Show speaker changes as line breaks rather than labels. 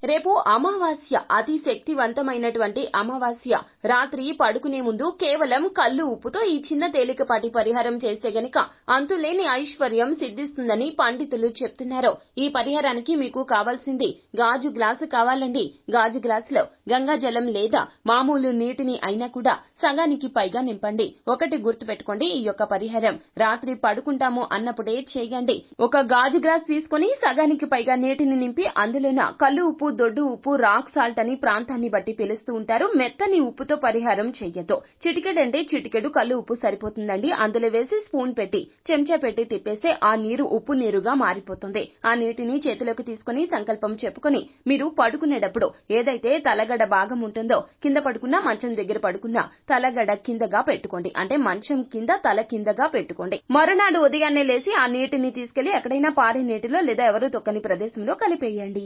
రేపు అమావాస్య, అతి శక్తివంతమైనటువంటి అమావాస్య. రాత్రి పడుకునే ముందు కేవలం కల్లు ఉప్పుతో ఈ చిన్న తేలికపాటి పరిహారం చేస్తే గనక అంతులేని ఐశ్వర్యం సిద్ధిస్తుందని పండితులు చెప్తున్నారు. ఈ పరిహారానికి మీకు కావాల్సింది గాజు గ్లాసు కావాలండి. గాజు గ్లాసులో గంగా జలం లేదా మామూలు నీటిని అయినా కూడా సగానికి పైగా నింపండి. ఒకటి గుర్తుపెట్టుకోండి, ఈ యొక్క పరిహారం రాత్రి పడుకుంటాము అన్నప్పుడే చేయండి. ఒక గాజు గ్లాస్ తీసుకుని సగానికి పైగా నీటిని నింపి అందులోన కల్లు ఉప్పు, దొడ్డు ఉప్పు, రాక్ సాల్ట్ అని ప్రాంతాన్ని బట్టి పిలుస్తూ ఉంటారు. మెత్తని ఉప్పుతో పరిహారం చెయ్యొద్దు. చిటికెడంటే చిటికెడు కల్లు ఉప్పు సరిపోతుందండి. అందులో వేసి స్పూన్ పెట్టి చెంచా పెట్టి తిప్పేస్తే ఆ నీరు ఉప్పు నీరుగా మారిపోతుంది. ఆ నీటిని చేతిలోకి తీసుకుని సంకల్పం చెప్పుకొని మీరు పడుకునేటప్పుడు ఏదైతే తలగడ భాగం ఉంటుందో, కింద పడుకున్నా మంచం దగ్గర పడుకున్నా తలగడ కిందగా పెట్టుకోండి. అంటే మంచం కింద తల కిందగా పెట్టుకోండి. మరునాడు ఉదయాన్నే లేసి ఆ నీటిని తీసుకెళ్లి ఎక్కడైనా పారే నీటిలో లేదా ఎవరు తొక్కని ప్రదేశంలో కలిపేయండి.